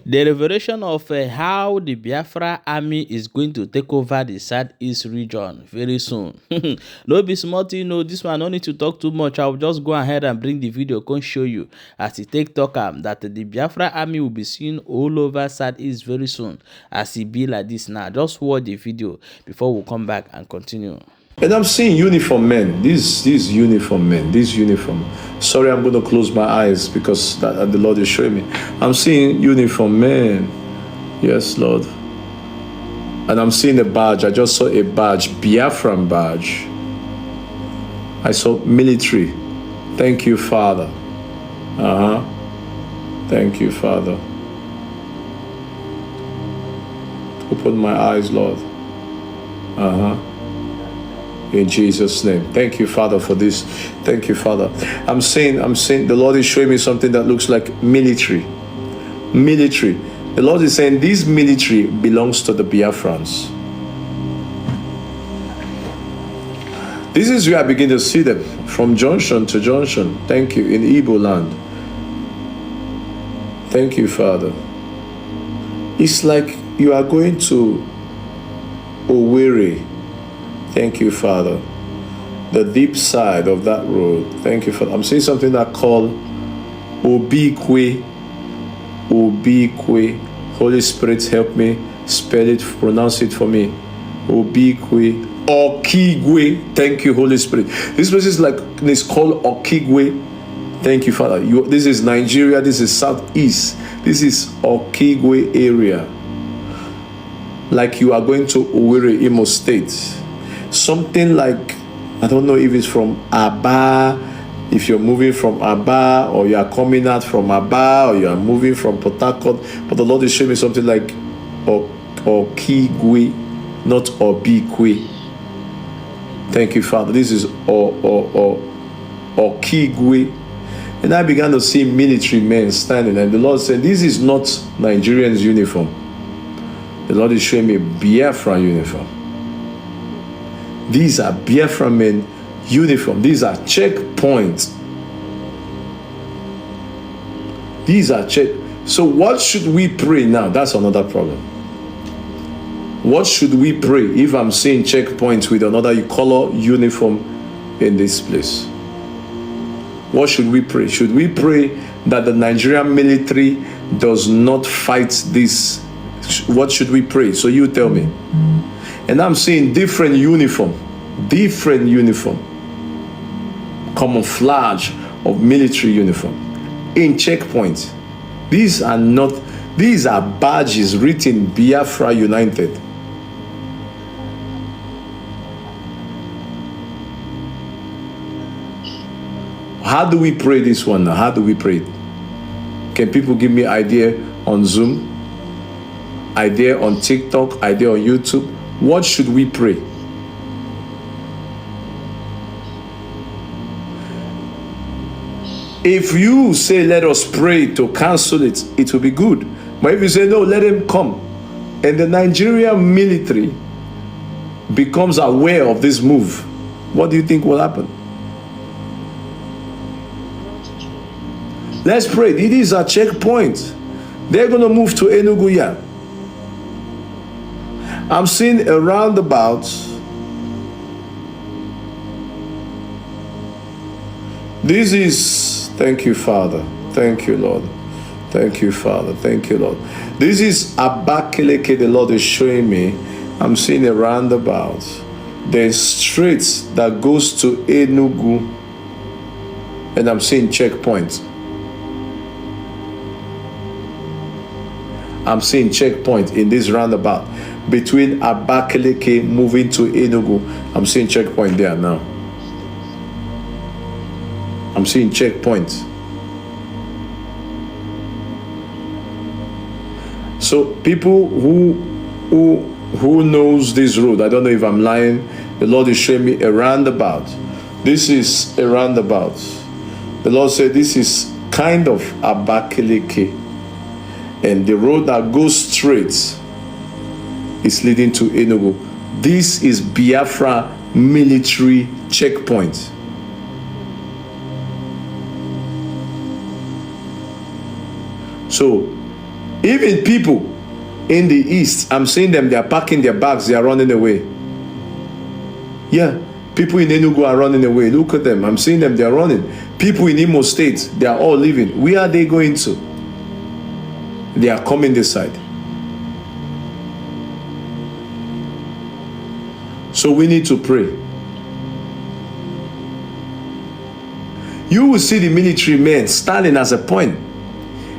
The revelation of how the Biafra army is going to take over the southeast region very soon. No be small thing, no. This one no need to talk too much. I will just go ahead and bring the video, come show you as it take talk that the Biafra army will be seen all over southeast very soon. As it be like this now, just watch the video before we come back and continue. And I'm seeing uniform men. These uniform men. This uniform. Sorry, I'm going to close my eyes because the Lord is showing me. I'm seeing uniform men. Yes, Lord. And I'm seeing a badge. I just saw a badge. Biafran badge. I saw military. Thank you, Father. Thank you, Father. Open my eyes, Lord. In Jesus' name. Thank you, Father, for this. Thank you, Father. I'm saying the Lord is showing me something that looks like military. Military. The Lord is saying this military belongs to the Biafrans. This is where I begin to see them, from junction to junction. Thank you, in Igbo land. Thank you, Father. It's like you are going to Ovêr. Thank you, Father. The deep side of that road. Thank you, Father. I'm seeing something that called Obikwe. Obikwe. Holy Spirit, help me spell it, pronounce it for me. Obikwe. Okigwe. Thank you, Holy Spirit. This place is like, it's called Okigwe. Thank you, Father. This is Nigeria. This is Southeast. This is Okigwe area. Like you are going to Ovêr, Imo State. Something like, I don't know if it's from Aba, if you're moving from Aba, or you are coming out from Aba, or you are moving from Port Harcourt, but the Lord is showing me something like Okigwe, not Obikwe. Thank you, Father. This is Okigwe. And I began to see military men standing, and the Lord said, this is not Nigerians' uniform. The Lord is showing me Biafra uniform. These are Biafra men uniform. These are checkpoints. These are check. So what should we pray now? That's another problem. What should we pray if I'm seeing checkpoints with another color uniform in this place? What should we pray? Should we pray that the Nigerian military does not fight this? What should we pray? So you tell me. And I'm seeing different uniform, camouflage of military uniform in checkpoints. These are badges written Biafra United. How do we pray this one now? How do we pray it? Can people give me idea on Zoom? Idea on TikTok? Idea on YouTube? What should we pray? If you say, let us pray to cancel it, it will be good. But if you say, no, let him come, and the Nigerian military becomes aware of this move, what do you think will happen? Let's pray. These are checkpoints. They're going to move to Enugu. Yeah. I'm seeing a roundabout. This is, thank you, Father. Thank you, Lord. Thank you, Father. Thank you, Lord. This is Abakaliki, the Lord is showing me. I'm seeing a roundabout. There's streets that goes to Enugu, and I'm seeing checkpoints. I'm seeing checkpoint in this roundabout between Abakaliki moving to Enugu. I'm seeing checkpoint there now. I'm seeing checkpoints. So people who knows this road, I don't know if I'm lying. The Lord is showing me a roundabout. This is a roundabout. The Lord said this is kind of Abakaliki. And the road that goes straight is leading to Enugu. This is Biafra military checkpoint. So Even people in the east, I'm seeing them, they are packing their bags, they are running away. Yeah, people in Enugu are running away. Look at them, I'm seeing them, they are running. People in Imo State, they are all leaving. Where are they going to? They are coming this side. So we need to pray. You will see the military men standing as a point,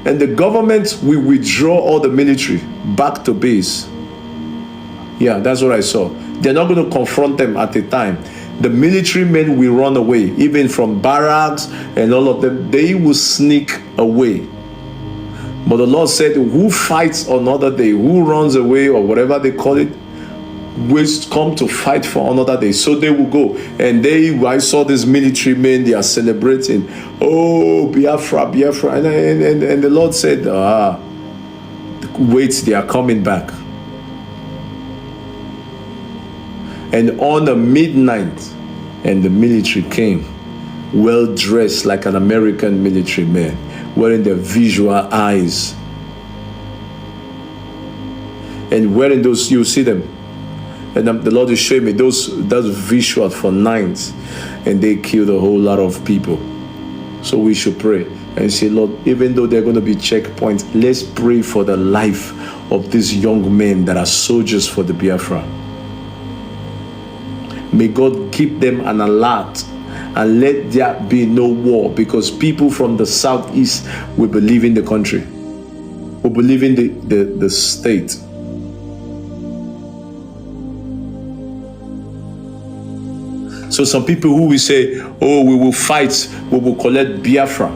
and the government will withdraw all the military back to base. Yeah, that's what I saw. They're not going to confront them at the time. The military men will run away, even from barracks and all of them. They will sneak away. But the Lord said, who fights another day, who runs away, or whatever they call it, will come to fight for another day. So they will go. And I saw these military men, they are celebrating. Oh, Biafra, Biafra. And the Lord said, wait, they are coming back. And on the midnight, and the military came, well dressed like an American military man, wearing their visual eyes. And wearing those, you see them. And the Lord is showing me those visuals for nights, and they killed a whole lot of people. So we should pray and say, Lord, even though they're going to be checkpoints, let's pray for the life of these young men that are soldiers for the Biafra. May God keep them an alert, and let there be no war, because people from the southeast will be leaving the country, will be leaving the state. So some people who will say, oh, we will fight, we will collect Biafra.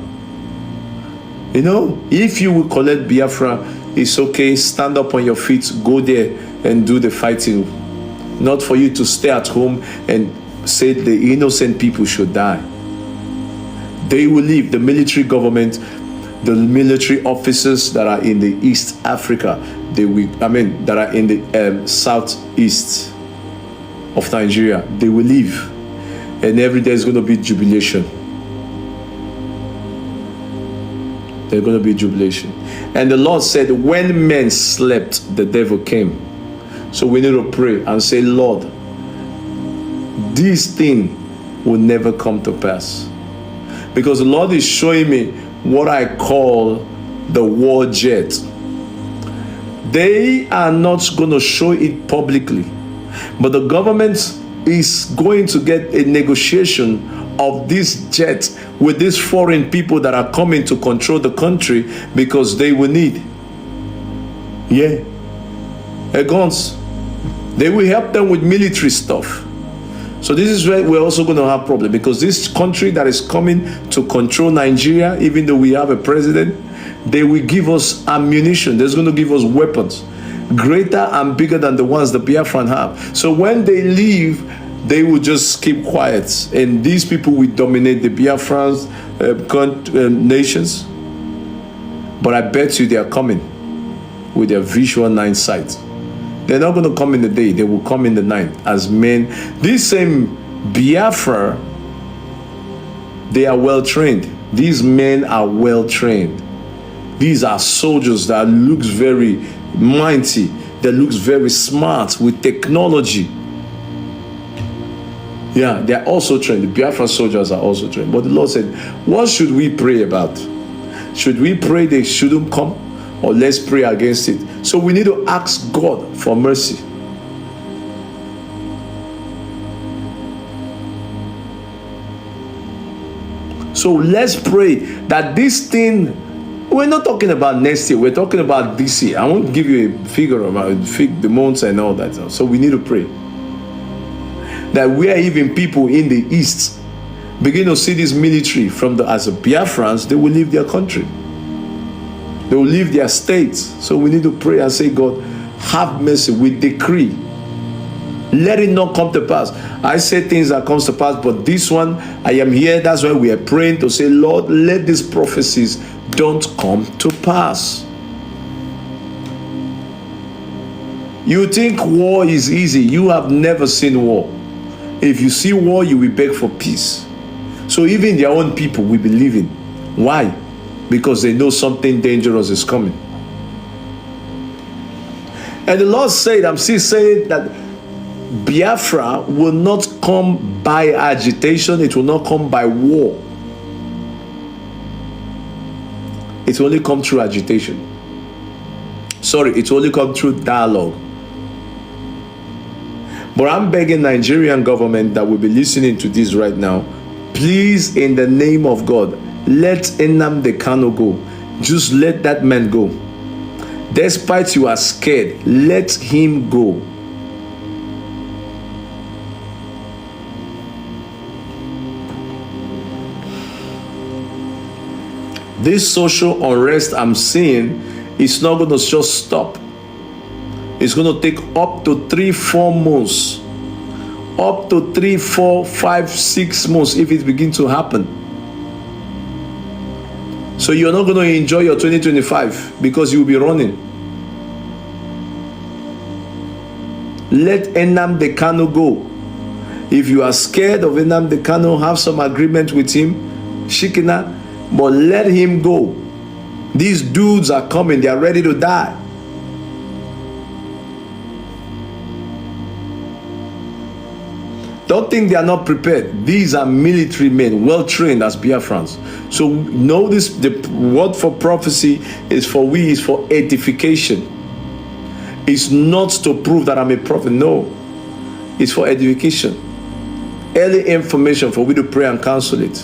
You know, if you will collect Biafra, it's okay, stand up on your feet, go there and do the fighting. Not for you to stay at home and say the innocent people should die. They will leave. The military government, the military officers that are in the East Africa, that are in the southeast of Nigeria, they will leave. And every day is going to be jubilation. There's going to be jubilation. And the Lord said, when men slept, the devil came. So we need to pray and say, Lord, this thing will never come to pass. Because the Lord is showing me what I call the war jet. They are not going to show it publicly, but the government is going to get a negotiation of this jet with these foreign people that are coming to control the country, because they will need guns. They will help them with military stuff. So this is where we're also going to have problem, because this country that is coming to control Nigeria, even though we have a president, they will give us ammunition. They're going to give us weapons greater and bigger than the ones the Biafran have. So when they leave, they will just keep quiet, and these people will dominate the Biafran's nations. But I bet you they are coming with their visual night sight. They're not going to come in the day, they will come in the night as men. This same Biafra, they are well trained. These men are well trained. These are soldiers that looks very mighty, that looks very smart with technology. Yeah, they're also trained. The Biafra soldiers are also trained. But the Lord said, what should we pray about? Should we pray they shouldn't come, or let's pray against it? So we need to ask God for mercy. So let's pray that this thing, we're not talking about next year, we're talking about this year. I won't give you a figure about the months and all that. So we need to pray that we are even people in the East begin to see this military as a Biafrans, they will leave their country. They will leave their states. So we need to pray and say, God, have mercy. We decree. Let it not come to pass. I say things that comes to pass, but this one, I am here. That's why we are praying to say, Lord, let these prophecies don't come to pass. You think war is easy. You have never seen war. If you see war, you will beg for peace. So even their own people will be living. Why? Because they know something dangerous is coming. And the Lord said, I'm still saying that Biafra will not come by agitation, it will not come by war. It will only come through agitation. Sorry, it will only come through dialogue. But I'm begging Nigerian government that will be listening to this right now, please, in the name of God, let Nnamdi Kanu go. Just let that man go. Despite you are scared, let him go. This social unrest I'm seeing is not going to just stop. It's going to take up to 3-4 months. Up to 3, 4, 5, 6 months if it begins to happen. So you're not going to enjoy your 2025 because you'll be running. Let Nnamdi Kanu go. If you are scared of Nnamdi Kanu, have some agreement with him, Shikina, but let him go. These dudes are coming, they are ready to die. Don't think they are not prepared. These are military men, well trained as Biafrans. So know this, the word for prophecy is for edification. It's not to prove that I'm a prophet. No, it's for edification. Early information for we to pray and counsel it.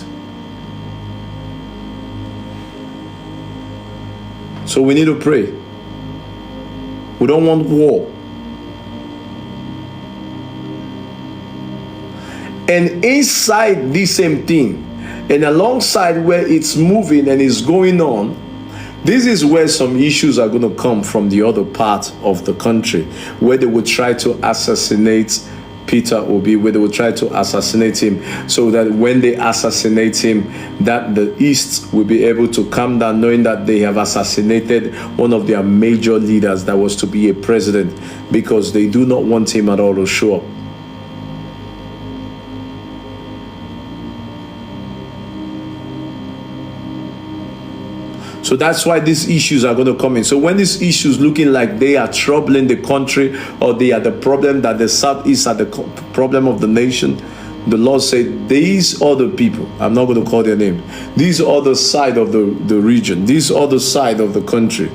So we need to pray. We don't want war. And inside this same thing, and alongside where it's moving and it's going on, this is where some issues are going to come from the other part of the country, where they will try to assassinate Peter Obi, where they will try to assassinate him, so that when they assassinate him, that the East will be able to calm down, knowing that they have assassinated one of their major leaders that was to be a president, because they do not want him at all to show up. So that's why these issues are going to come in. So when these issues looking like they are troubling the country, or they are the problem, that the Southeast are the problem of the nation, the Lord said, these other people, I'm not going to call their name, these other side of the region, this other side of the country,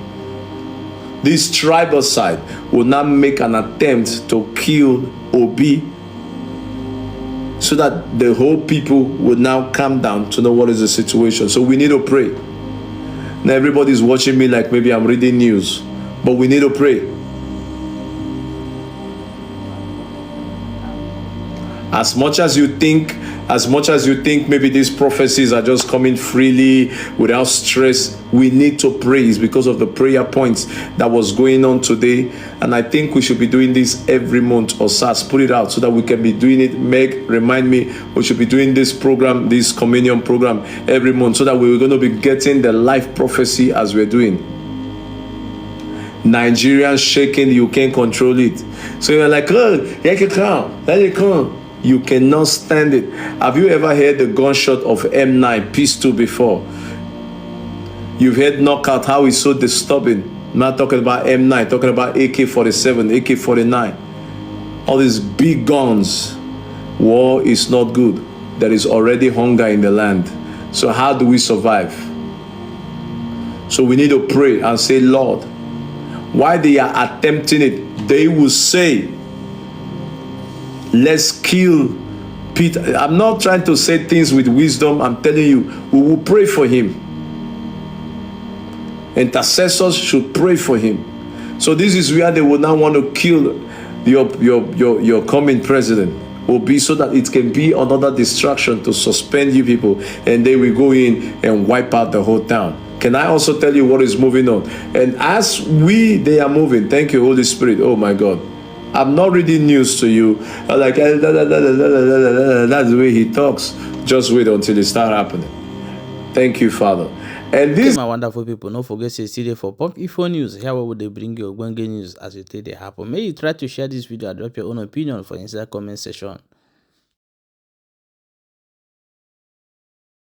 this tribal side will now make an attempt to kill Obi, so that the whole people will now calm down to know what is the situation. So we need to pray. Now everybody's watching me like maybe I'm reading news, but we need to pray. As much as you think maybe these prophecies are just coming freely without stress, we need to pray. It's because of the prayer points that was going on today. And I think we should be doing this every month, or SARS, put it out so that we can be doing it. Meg, remind me, we should be doing this program, this communion program every month, so that we're going to be getting the life prophecy as we're doing. Nigerians shaking, you can't control it. So you're like, oh, let it come, let it come. You cannot stand it. Have you ever heard the gunshot of M9 Pistol before? You've heard knockout, how it's so disturbing. I'm not talking about M9, talking about AK-47, AK-49. All these big guns. War is not good. There is already hunger in the land. So how do we survive? So we need to pray and say, Lord, while they are attempting it, they will say, let's kill Peter. I'm not trying to say things with wisdom. I'm telling you, we will pray for him. Intercessors should pray for him. So this is where they will now want to kill your coming president, will be, so that it can be another distraction to suspend you people, and they will go in and wipe out the whole town. Can I also tell you what is moving on? And as they are moving, thank you, Holy Spirit. Oh my God. I'm not reading news to you. Like, that's the way he talks. Just wait until it starts happening. Thank you, Father. And this, my wonderful people, don't forget to stay there for Pump Info News. Here will they bring you Ogwenge news as it they happen. May you try to share this video and drop your own opinion for inside comment section.